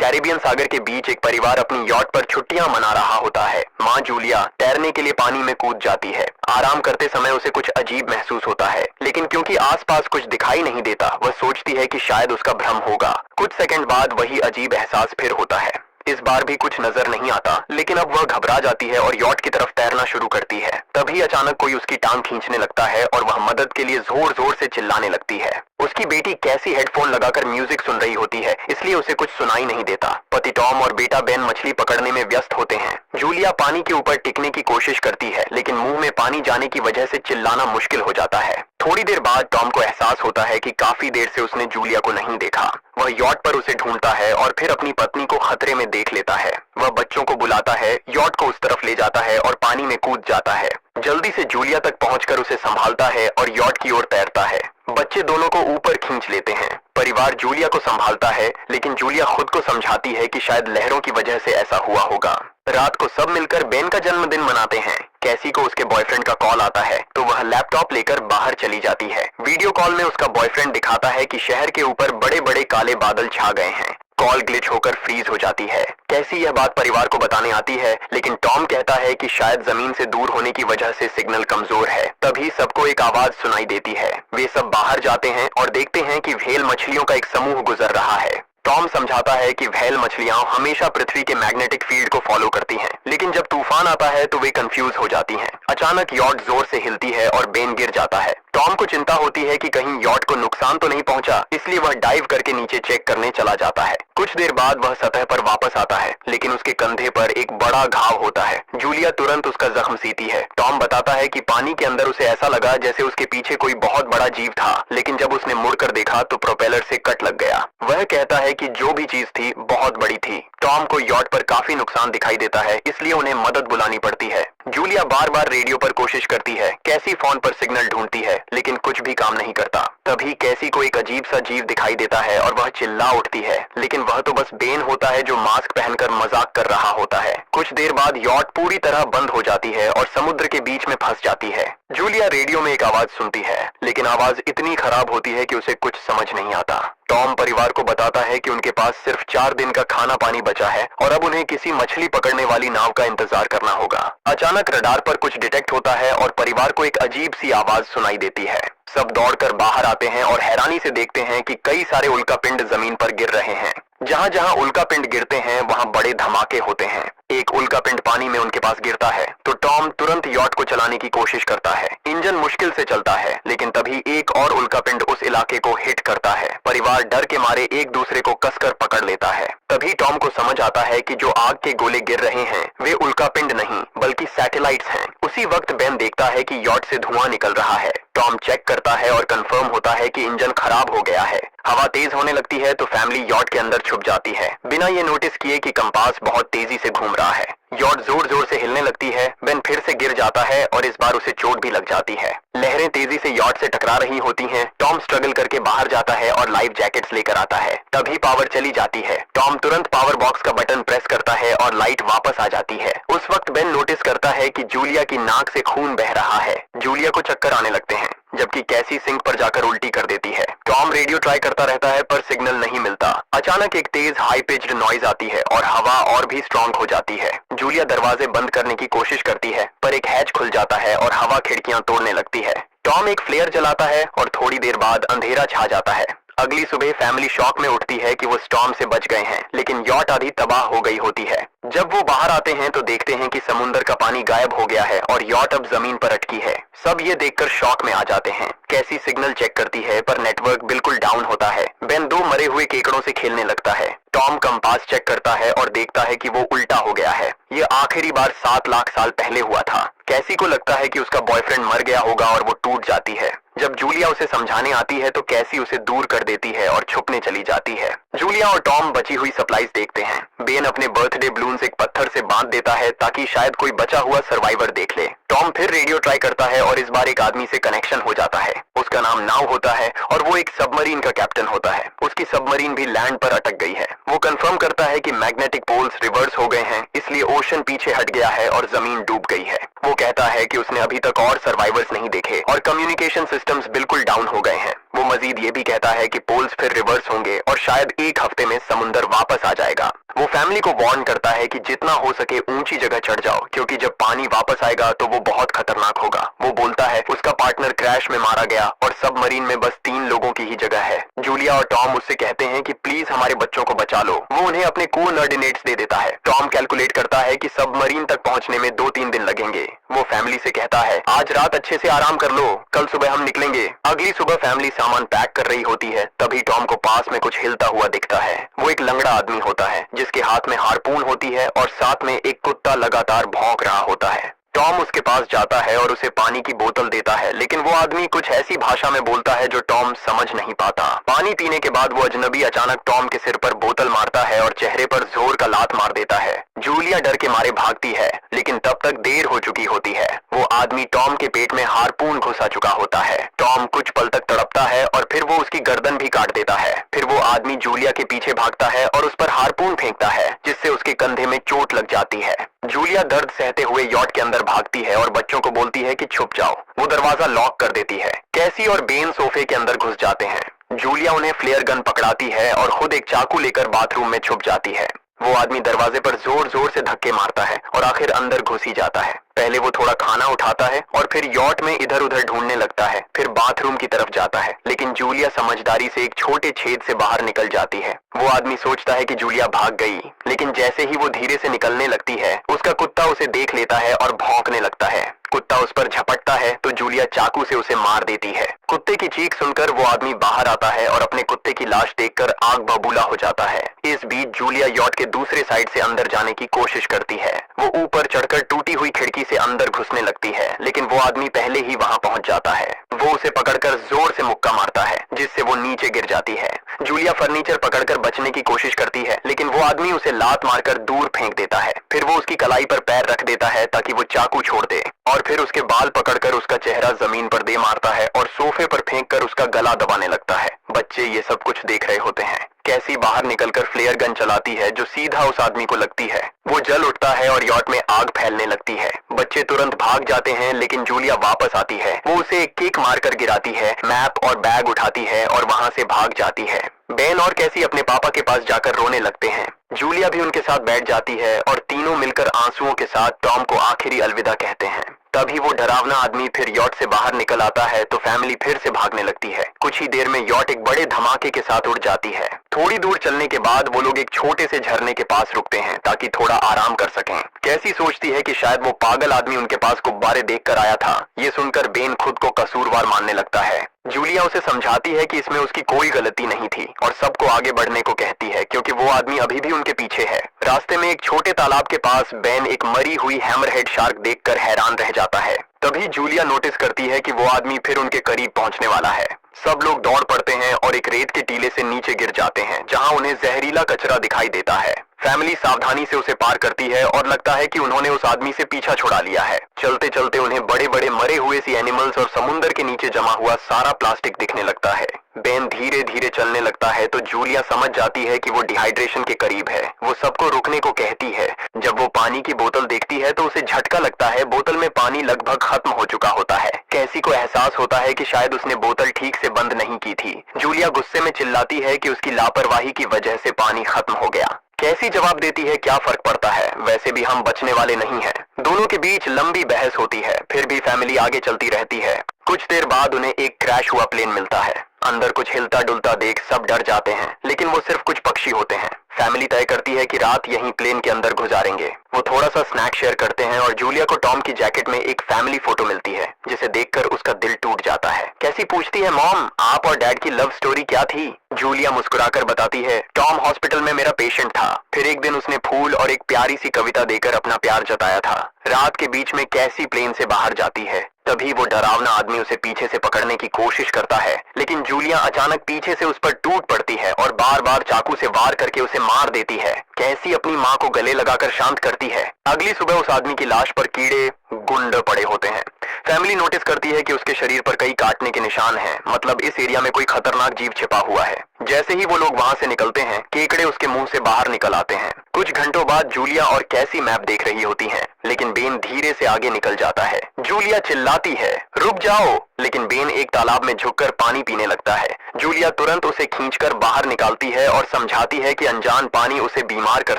Caribbean सागर के बीच एक परिवार अपनी यॉट पर छुट्टियां मना रहा होता है। माँ जूलिया तैरने के लिए पानी में कूद जाती है। आराम करते समय उसे कुछ अजीब महसूस होता है, लेकिन क्योंकि आसपास कुछ दिखाई नहीं देता, वह सोचती है कि शायद उसका भ्रम होगा। कुछ सेकंड बाद वही अजीब एहसास फिर होता है। इस बार भी कुछ नजर नहीं आता, लेकिन अब वह घबरा जाती है और यॉट की तरफ तैरना शुरू करती है। तभी अचानक कोई उसकी टांग खींचने लगता है और वह मदद के लिए जोर जोर से चिल्लाने लगती है। उसकी बेटी कैसी हेडफोन लगाकर म्यूजिक सुन रही होती है, इसलिए उसे कुछ सुनाई नहीं देता। पति टॉम और बेटा बेन मछली पकड़ने में व्यस्त होते हैं। जूलिया पानी के ऊपर टिकने की कोशिश करती है, लेकिन मुंह में पानी जाने की वजह से चिल्लाना मुश्किल हो जाता है। थोड़ी देर बाद टॉम को एहसास होता है कि काफी देर से उसने जूलिया को नहीं देखा। वह यॉट पर उसे ढूंढता है और फिर अपनी पत्नी को खतरे में देख लेता है। वह बच्चों को बुलाता है, यॉट को उस तरफ ले जाता है और पानी में कूद जाता है। जल्दी से जूलिया तक पहुंचकर उसे संभालता है और यॉट की ओर तैरता है। बच्चे दोनों को ऊपर खींच लेते हैं। परिवार जूलिया को संभालता है, लेकिन जूलिया खुद को समझाती है कि शायद लहरों की वजह से ऐसा हुआ होगा। रात को सब मिलकर बेन का जन्मदिन मनाते हैं। कैसी को उसके बॉयफ्रेंड का कॉल आता है, तो वह लैपटॉप लेकर बाहर चली जाती है। वीडियो कॉल में उसका बॉयफ्रेंड दिखाता है कि शहर के ऊपर बड़े बड़े काले बादल छा गए हैं। कॉल ग्लिच होकर फ्रीज हो जाती है। कैसी यह बात परिवार को बताने आती है, लेकिन टॉम कहता है कि शायद जमीन से दूर होने की वजह से सिग्नल कमजोर है। तभी सबको एक आवाज सुनाई देती है। वे सब बाहर जाते हैं और देखते हैं कि व्हेल मछलियों का एक समूह गुजर रहा है। टॉम समझाता है कि व्हेल मछलियां हमेशा पृथ्वी के मैग्नेटिक फील्ड को फॉलो करती हैं, लेकिन जब तूफान आता है तो वे कंफ्यूज हो जाती हैं। अचानक यॉट जोर से हिलती है और बेन गिर जाता है। टॉम को चिंता होती है कि कहीं यॉट को नुकसान तो नहीं पहुंचा, इसलिए वह डाइव करके नीचे चेक करने चला जाता है। कुछ देर बाद वह सतह पर वापस आता है, लेकिन उसके कंधे पर एक बड़ा घाव होता है। जूलिया तुरंत उसका जख्म सीती है। टॉम बताता है कि पानी के अंदर उसे ऐसा लगा जैसे उसके पीछे कोई बहुत बड़ा जीव था, लेकिन जब उसने मुड़कर देखा तो प्रोपेलर से कट लग गया। वह कहता है कि जो भी चीज थी बहुत बड़ी थी। टॉम को यॉट पर काफी नुकसान दिखाई देता है, इसलिए उन्हें मदद बुलानी पड़ती है। जूलिया बार बार रेडियो पर कोशिश करती है। कैसी फोन पर सिग्नल ढूंढती है, लेकिन कुछ भी काम नहीं करता। तभी कैसी को एक अजीब सा जीव दिखाई देता है और वह चिल्ला उठती है, लेकिन वह तो बस बेन होता है जो मास्क पहनकर मजाक कर रहा होता है। कुछ देर बाद यॉट पूरी तरह बंद हो जाती है और समुद्र के बीच में फंस जाती है। जूलिया रेडियो में एक आवाज सुनती है, लेकिन आवाज इतनी खराब होती है कि उसे कुछ समझ नहीं आता। टॉम परिवार को बताता है कि उनके पास सिर्फ 4 दिन का खाना पानी बचा है और अब उन्हें किसी मछली पकड़ने वाली नाव का इंतजार करना होगा। अचानक रडार पर कुछ डिटेक्ट होता है और परिवार को एक अजीब सी आवाज सुनाई देती है। सब दौड़कर बाहर आते हैं और हैरानी से देखते हैं कि कई सारे उल्कापिंड जमीन पर गिर रहे हैं। जहां जहां उल्कापिंड गिरते हैं वहां बड़े धमाके होते हैं। एक उल्कापिंड पानी में उनके पास गिरता है तो टॉम तुरंत यॉट को चलाने की कोशिश करता है। इंजन मुश्किल से चलता है, लेकिन तभी एक और उल्कापिंड उस इलाके को हिट करता है। परिवार डर के मारे एक दूसरे को कसकर पकड़ लेता है। तभी टॉम को समझ आता है कि जो आग के गोले गिर रहे हैं वे उल्कापिंड नहीं बल्कि सैटेलाइट्स हैं। उसी वक्त बेन देखता है कि यॉट से धुआं निकल रहा है। टॉम चेक करता है और कंफर्म होता है कि इंजन खराब हो गया है। हवा तेज होने लगती है तो फैमिली यॉट के अंदर छुप जाती है, बिना ये नोटिस किए कि कंपास बहुत तेजी से घूम रहा है। यॉट जोर जोर से हिलने लगती है। बेन फिर से गिर जाता है और इस बार उसे चोट भी लग जाती है। लहरें तेजी से यॉट से टकरा रही होती हैं। टॉम स्ट्रगल करके बाहर जाता है और लाइफ जैकेट्स लेकर आता है। तभी पावर चली जाती है। टॉम तुरंत पावर बॉक्स का बटन प्रेस करता है और लाइट वापस आ जाती है। उस वक्त बेन नोटिस करता है कि जूलिया की नाक से खून बह रहा है। जूलिया को चक्कर आने लगते हैं, जबकि कैसी सिंक पर जाकर उल्टी कर देती है। टॉम रेडियो ट्राई करता रहता है पर सिग्नल नहीं मिलता। अचानक एक तेज हाई पिच्ड नॉइज आती है और हवा और भी स्ट्रांग हो जाती है। जूलिया दरवाजे बंद करने की कोशिश करती है, पर एक हैच खुल जाता है और हवा खिड़कियां तोड़ने लगती है। टॉम एक फ्लेयर जलाता है और थोड़ी देर बाद अंधेरा छा जाता है। अगली सुबह फैमिली शॉक में उठती है कि वो स्टॉर्म से बच गए हैं, लेकिन यॉट आधी तबाह हो गई होती है। जब वो बाहर आते हैं तो देखते हैं कि समुद्र का पानी गायब हो गया है और यॉट अब जमीन पर अटकी है। सब ये देखकर शॉक में आ जाते हैं। कैसी सिग्नल चेक करती है पर नेटवर्क बिल्कुल डाउन होता है। बेन 2 मरे हुए केकड़ों से खेलने लगता है। टॉम कंपास चेक करता है और देखता है कि वो उल्टा हो गया है। ये आखिरी बार 7 लाख साल पहले हुआ था। कैसी को लगता है कि उसका बॉयफ्रेंड मर गया होगा और वो टूट जाती है। जब जूलिया उसे समझाने आती है तो कैसी उसे दूर कर देती है और छुपने चली जाती है। जूलिया और टॉम बची हुई सप्लाईज देखते हैं। बेन अपने बर्थडे बलून्स एक पत्थर से बांध देता है ताकि शायद कोई बचा हुआ सर्वाइवर देख ले। टॉम फिर रेडियो ट्राई करता है और इस बार एक आदमी से कनेक्शन हो जाता है। उसका नाम नाव होता है और वो एक सबमरीन का कैप्टन होता है। उसकी सबमरीन भी लैंड पर अटक गई है। वो कंफर्म करता है कि मैग्नेटिक पोल्स रिवर्स हो गए हैं, इसलिए ओशन पीछे हट गया है और जमीन डूब गई है। वो कहता है कि उसने अभी तक और सर्वाइवर्स नहीं देखे और कम्युनिकेशन सिस्टम्स बिल्कुल डाउन हो गए हैं। वो मजीद ये भी कहता है कि पोल्स फिर रिवर्स होंगे और शायद एक हफ्ते में समुंदर वापस आ जाएगा। वो फैमिली को वार्न करता है कि जितना हो सके ऊंची जगह चढ़ जाओ, क्योंकि जब पानी वापस आएगा तो वो बहुत खतरनाक होगा। वो बोलता है उसका पार्टनर क्रैश में मारा गया और सबमरीन में बस 3 लोगों की ही जगह है। जूलिया और टॉम उससे कहते हैं कि प्लीज हमारे बच्चों को बचा लो। वो उन्हें अपने कोऑर्डिनेट्स दे देता है। टॉम कैलकुलेट करता है कि सबमरीन तक पहुंचने में 2-3 दिन लगेंगे। वो फैमिली से कहता है आज रात अच्छे से आराम कर लो, कल सुबह हम निकलेंगे। अगली सुबह फैमिली सामान पैक कर रही होती है, तभी टॉम को पास में कुछ हिलता हुआ दिखता है। वो एक लंगड़ा आदमी होता है जिसके हाथ में हार्पून होती है और साथ में एक कुत्ता लगातार भौंक रहा होता है। टॉम उसके पास जाता है और उसे पानी की बोतल देता है, लेकिन वो आदमी कुछ ऐसी भाषा में बोलता है जो टॉम समझ नहीं पाता। पानी पीने के बाद वो अजनबी अचानक टॉम के सिर पर बोतल मारता है और चेहरे पर जोर का लात मार देता है। जूलिया डर के मारे भागती है, लेकिन तब तक देर हो चुकी होती है। वो आदमी टॉम के पेट में हार्पून घुसा चुका होता है। टॉम कुछ पल तक तड़पता है और फिर वो उसकी गर्दन भी काट देता है। फिर वो आदमी जूलिया के पीछे भागता है और उस पर हार्पून फेंकता है, जिससे उसके कंधे में चोट लग जाती है। जूलिया दर्द सहते हुए यॉट के अंदर भागती है और बच्चों को बोलती है कि छुप जाओ। वो दरवाजा लॉक कर देती है। कैसी और बेन सोफे के अंदर घुस जाते हैं। जूलिया उन्हें फ्लेयर गन पकड़ाती है और खुद एक चाकू लेकर बाथरूम में छुप जाती है। वो आदमी दरवाजे पर जोर जोर से धक्के मारता है और आखिर अंदर घुस ही जाता है। पहले वो थोड़ा खाना उठाता है और फिर यॉट में इधर उधर ढूंढने लगता है, फिर बाथरूम की तरफ जाता है, लेकिन जूलिया समझदारी से एक छोटे छेद से बाहर निकल जाती है। वो आदमी सोचता है कि जूलिया भाग गई, लेकिन जैसे ही वो धीरे से निकलने लगती है, उसका कुत्ता उसे देख लेता है और भौंकने लगता है। कुत्ता उस पर झपटता है तो जूलिया चाकू से उसे मार देती है। कुत्ते की चीख सुनकर वो आदमी बाहर आता है और अपने कुत्ते की लाश देखकर आग बबूला हो जाता है। इस बीच जूलिया यॉट के दूसरे साइड से अंदर जाने की कोशिश करती है। वो ऊपर चढ़कर टूटी हुई खिड़की से अंदर घुसने लगती है, लेकिन वो आदमी पहले ही वहां पहुंच जाता है। वो उसे पकड़कर जोर से मुक्का मारता है, जिससे वो नीचे गिर जाती है। जूलिया फर्नीचर पकड़कर बचने की कोशिश करती है, लेकिन वो आदमी उसे लात मारकर दूर फेंक देता है। फिर वो उसकी कलाई पर पैर रख देता है ताकि वो चाकू छोड़ दे, और फिर उसके बाल पकड़कर उसका चेहरा जमीन पर दे मारता है और सोफे पर फेंककर उसका गला दबाने लगता है। बच्चे ये सब कुछ देख रहे होते हैं। कैसी बाहर निकलकर फ्लेयर गन चलाती है जो सीधा उस आदमी को लगती है। वो जल उठता है और यॉट में आग फैलने लगती है। बच्चे तुरंत भाग जाते हैं, लेकिन जूलिया वापस आती है। वो उसे एक किक मारकर गिराती है, मैप और बैग उठाती है और वहां से भाग जाती है। बेन और कैसी अपने पापा के पास जाकर रोने लगते हैं। जूलिया भी उनके साथ बैठ जाती है और तीनों मिलकर आंसुओं के साथ टॉम को आखिरी अलविदा कहते हैं। तभी वो डरावना आदमी फिर यॉट से बाहर निकल आता है तो फैमिली फिर से भागने लगती है। कुछ ही देर में यॉट एक बड़े धमाके के साथ उड़ जाती है। थोड़ी दूर चलने के बाद वो लोग एक छोटे से झरने के पास रुकते हैं ताकि थोड़ा आराम कर सकें। कैसी सोचती है कि शायद वो पागल आदमी उनके पास गुब्बारे देखकर आया था। ये सुनकर बेन खुद को कसूरवार मानने लगता है। जूलिया उसे समझाती है कि इसमें उसकी कोई गलती नहीं थी और सबको आगे बढ़ने को कहती है, क्योंकि वो आदमी अभी भी उनके पीछे है। रास्ते में एक छोटे तालाब के पास बेन एक मरी हुई हैमरहेड शार्क देखकर हैरान रह जाता है। तभी जूलिया नोटिस करती है कि वो आदमी फिर उनके करीब पहुंचने वाला है। सब लोग दौड़ पड़ते हैं और एक रेत के टीले से नीचे गिर जाते हैं, जहां उन्हें जहरीला कचरा दिखाई देता है। फैमिली सावधानी से उसे पार करती है और लगता है कि उन्होंने उस आदमी से पीछा छुड़ा लिया है। चलते चलते उन्हें बड़े बड़े मरे हुए सी एनिमल्स और समुंदर के नीचे जमा हुआ सारा प्लास्टिक दिखने लगता है। बेन धीरे धीरे चलने लगता है तो जूलिया समझ जाती है कि वो डिहाइड्रेशन के करीब है। वो सबको रुकने को कहती है। जब वो पानी की बोतल देखती है तो उसे झटका लगता है। बोतल में पानी लगभग खत्म हो चुका होता है। कैसी को एहसास होता है कि शायद उसने बोतल ठीक से बंद नहीं की थी। जूलिया गुस्से में चिल्लाती है कि उसकी लापरवाही की वजह से पानी खत्म हो गया। कैसी जवाब देती है, क्या फर्क पड़ता है, वैसे भी हम बचने वाले नहीं हैं। दोनों के बीच लंबी बहस होती है, फिर भी फैमिली आगे चलती रहती है। कुछ देर बाद उन्हें एक क्रैश हुआ प्लेन मिलता है। अंदर कुछ हिलता डुलता देख सब डर जाते हैं, लेकिन वो सिर्फ कुछ पक्षी होते हैं। फैमिली तय करती है कि रात यहीं प्लेन के अंदर गुजारेंगे। वो थोड़ा सा स्नैक शेयर करते हैं और जूलिया को टॉम की जैकेट में एक फैमिली फोटो मिलती है, जिसे देखकर उसका दिल टूट जाता है। कैसी पूछती है, मॉम आप और डैड की लव स्टोरी क्या थी? जूलिया मुस्कुराकर बताती है, टॉम हॉस्पिटल में मेरा पेशेंट था। फिर एक दिन उसने फूल और एक प्यारी सी कविता देकर अपना प्यार जताया था। रात के बीच में कैसी प्लेन से बाहर जाती है। तभी वो डरावना आदमी उसे पीछे से पकड़ने की कोशिश करता है, लेकिन जूलिया अचानक पीछे से उस पर टूट पड़ती है और बार बार चाकू से वार करके उसे मार देती है। कैसी अपनी माँ को गले लगाकर शांत करती है। अगली सुबह उस आदमी की लाश पर कीड़े गुंड पड़े होते हैं। फैमिली नोटिस करती है कि उसके शरीर पर कई काटने के निशान हैं, मतलब इस एरिया में कोई खतरनाक जीव छिपा हुआ है। जैसे ही वो लोग वहां से निकलते हैं, केकड़े उसके मुंह से बाहर निकल आते हैं। कुछ घंटों बाद जूलिया और कैसी मैप देख रही होती हैं, लेकिन लेकिन बेन धीरे से आगे निकल जाता है। जूलिया चिल्लाती है, रुक जाओ, लेकिन बेन एक तालाब में झुककर पानी पीने लगता है। जूलिया तुरंत उसे खींचकर बाहर निकालती है और समझाती है कि अनजान पानी उसे बीमार कर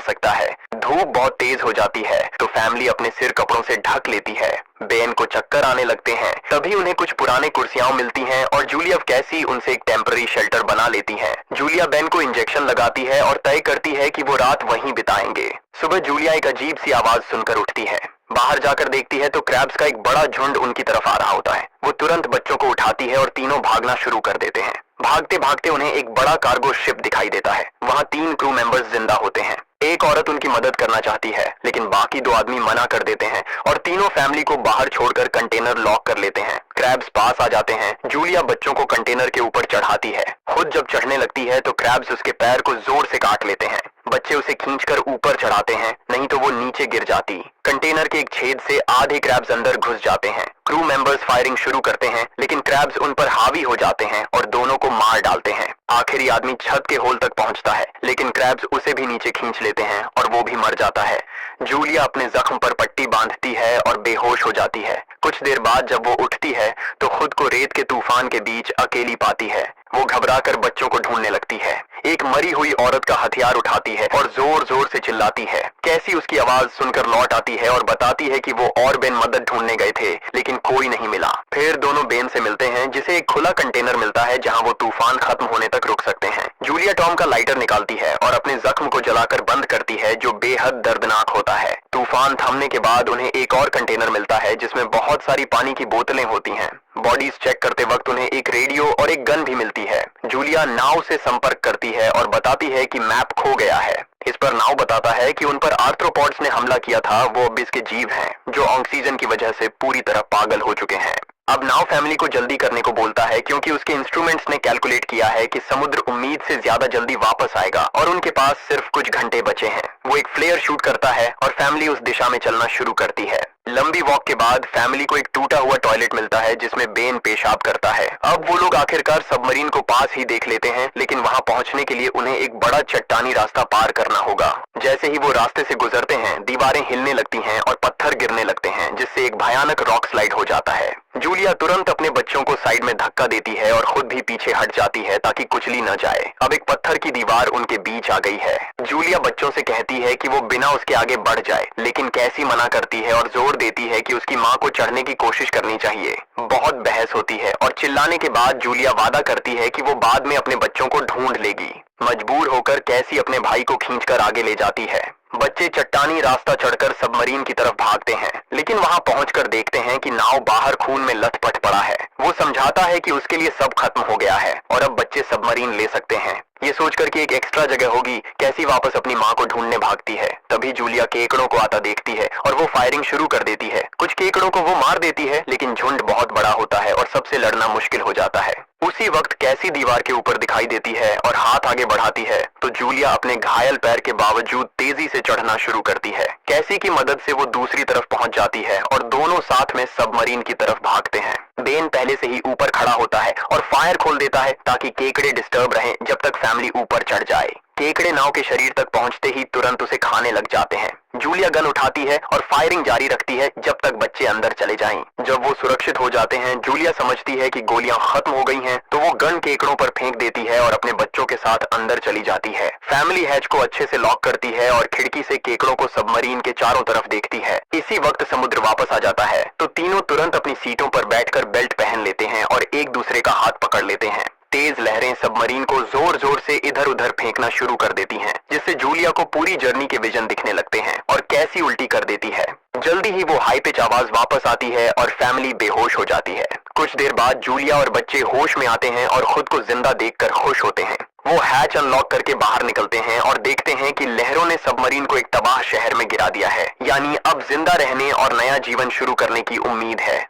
सकता है। धूप बहुत तेज हो जाती है तो फैमिली अपने सिर कपड़ों से ढक लेती है। बेन को चक्कर आने लगते हैं। तभी उन्हें कुछ पुराने कुर्सियां मिलती हैं और जूलिया कैसी उनसे एक टेम्पररी शेल्टर बना लेती है। जूलिया बेन को इंजेक्शन लगाती है और तय करती है कि वो रात वहीं बिताएंगे। सुबह जूलिया एक अजीब सी आवाज सुनकर उठती है। बाहर जाकर देखती है तो क्रैब्स का एक बड़ा झुंड उनकी तरफ आ रहा होता है। वो तुरंत बच्चों को उठाती है और तीनों भागना शुरू कर देते हैं। भागते भागते उन्हें एक बड़ा कार्गो शिप दिखाई देता है। वहाँ 3 क्रू मेंबर्स जिंदा होते हैं। एक औरत उनकी मदद करना चाहती है लेकिन बाकी 2 आदमी मना कर देते हैं और तीनों फैमिली को बाहर छोड़कर कंटेनर लॉक कर लेते हैं। क्रैब्स पास आ जाते हैं। जूलिया बच्चों को कंटेनर के ऊपर चढ़ाती है। खुद जब चढ़ने लगती है तो क्रैब्स उसके पैर को जोर से काट लेते हैं। बच्चे उसे खींचकर ऊपर चढ़ाते हैं, नहीं तो वो नीचे गिर जाती। कंटेनर के एक छेद से आधे क्रैब्स अंदर घुस जाते हैं। क्रू मेंबर्स फायरिंग शुरू करते हैं लेकिन क्रैब्स उन पर हावी हो जाते हैं और दोनों को मार डालते हैं। आखिरी आदमी छत के होल तक पहुंचता है लेकिन क्रैब्स उसे भी नीचे खींच लेते हैं और वो भी मर जाता है। जूलिया अपने जख्म पर पट्टी बांधती है और बेहोश हो जाती है। कुछ देर बाद जब वो उठती है तो खुद को रेत के तूफान के बीच अकेली पाती है। वो घबराकर बच्चों को ढूंढने लगती है। एक मरी हुई औरत का हथियार उठाती है और जोर जोर से चिल्लाती है। कैसी उसकी आवाज सुनकर लौट आती है और बताती है कि वो और बेन मदद ढूंढने गए थे लेकिन कोई नहीं मिला। फिर दोनों बेन से मिलते हैं जिसे एक खुला कंटेनर मिलता है जहां वो तूफान खत्म होने तक रुक सकते हैं। जूलिया टॉम का लाइटर निकालती है और अपने जख्म को जलाकर बंद करती है जो बेहद दर्दनाक होता है। तूफान थमने के बाद उन्हें एक और कंटेनर मिलता है जिसमें बहुत सारी पानी की बोतलें होती हैं। बॉडीज चेक करते वक्त उन्हें एक रेडियो और एक गन भी मिलती है। जूलिया नाव से संपर्क करती है और बताती है कि मैप खो गया है। इस पर नाव बताता है कि उन पर आर्थ्रोपॉड्स ने हमला किया था, वो अब इसके जीव हैं जो ऑक्सीजन की वजह से पूरी तरह पागल हो चुके हैं। अब नाव फैमिली को जल्दी करने को बोलता है क्योंकि उसके इंस्ट्रूमेंट्स ने कैलकुलेट किया है कि समुद्र उम्मीद से ज्यादा जल्दी वापस आएगा और उनके पास सिर्फ कुछ घंटे बचे हैं। वो एक फ्लेयर शूट करता है और फैमिली उस दिशा में चलना शुरू करती है। लंबी वॉक के बाद फैमिली को एक टूटा हुआ टॉयलेट मिलता है जिसमें बेन पेशाब करता है। अब वो लोग आखिरकार सबमरीन को पास ही देख लेते हैं लेकिन वहां पहुंचने के लिए उन्हें एक बड़ा चट्टानी रास्ता पार करना होगा। जैसे ही वो रास्ते से गुजरते हैं दीवारें हिलने लगती हैं और पत्थर गिरने लगते हैं जिससे एक भयानक रॉक स्लाइड हो जाता है। जूलिया तुरंत अपने बच्चों को साइड में धक्का देती है और खुद भी पीछे हट जाती है ताकि कुचली न जाए। अब एक पत्थर की दीवार उनके बीच आ गई है। जूलिया बच्चों से कहती है कि वो बिना उसके आगे बढ़ जाए लेकिन कैसी मना करती है और जोर देती है कि उसकी माँ को चढ़ने की कोशिश करनी चाहिए। बहुत बहस होती है और चिल्लाने के बाद जूलिया वादा करती है कि वो बाद में अपने बच्चों को ढूंढ लेगी। मजबूर होकर कैसी अपने भाई को खींचकर आगे ले जाती है। बच्चे चट्टानी रास्ता चढ़कर सबमरीन की तरफ भागते हैं लेकिन वहां पहुंचकर देखते हैं कि नाव बाहर खून में लथपथ पड़ा है। वो समझाता है कि उसके लिए सब खत्म हो गया है और अब बच्चे सबमरीन ले सकते हैं। ये सोचकर कि एक एक्स्ट्रा जगह होगी, कैसी वापस अपनी माँ को ढूंढने भागती है। तभी जूलिया केकड़ों को आता देखती है और वो फायरिंग शुरू कर देती है। कुछ केकड़ों को वो मार देती है लेकिन झुंड बहुत बड़ा होता है और सबसे लड़ना मुश्किल हो जाता है। उसी वक्त कैसी दीवार के ऊपर दिखाई देती है और हाथ आगे बढ़ाती है तो जूलिया अपने घायल पैर के बावजूद तेजी से चढ़ना शुरू करती है। कैसी की मदद से वो दूसरी तरफ पहुंच जाती है और दोनों साथ में सबमरीन की तरफ भागते हैं। बेन पहले से ही ऊपर खड़ा होता है और फायर खोल देता है ताकि केकड़े डिस्टर्ब रहें जब तक फैमिली ऊपर चढ़ जाए। केकड़े नाव के शरीर तक पहुंचते ही तुरंत उसे खाने लग जाते हैं। जूलिया गन उठाती है और फायरिंग जारी रखती है जब तक बच्चे अंदर चले जाएं। जब वो सुरक्षित हो जाते हैं जूलिया समझती है कि गोलियां खत्म हो गई हैं तो वो गन केकड़ों पर फेंक देती है और अपने बच्चों के साथ अंदर चली जाती है। फैमिली हैच को अच्छे से लॉक करती है और खिड़की से केकड़ों को सबमरीन के चारों तरफ देखती है। इसी वक्त समुद्र वापस आ जाता है तो तीनों तुरंत अपनी सीटों पर बैठकर बेल्ट पहन लेते हैं और एक दूसरे का हाथ पकड़ लेते हैं। तेज लहरें सबमरीन को जोर जोर से इधर उधर फेंकना शुरू कर देती हैं, जिससे जूलिया को पूरी जर्नी के विजन दिखने लगते हैं और कैसी उल्टी कर देती है। जल्दी ही वो हाई पिच आवाज वापस आती है और फैमिली बेहोश हो जाती है। कुछ देर बाद जूलिया और बच्चे होश में आते हैं और खुद को जिंदा देखकर खुश होते हैं। वो हैच अनलॉक करके बाहर निकलते हैं और देखते हैं कि लहरों ने सबमरीन को एक तबाह शहर में गिरा दिया है, यानी अब जिंदा रहने और नया जीवन शुरू करने की उम्मीद है।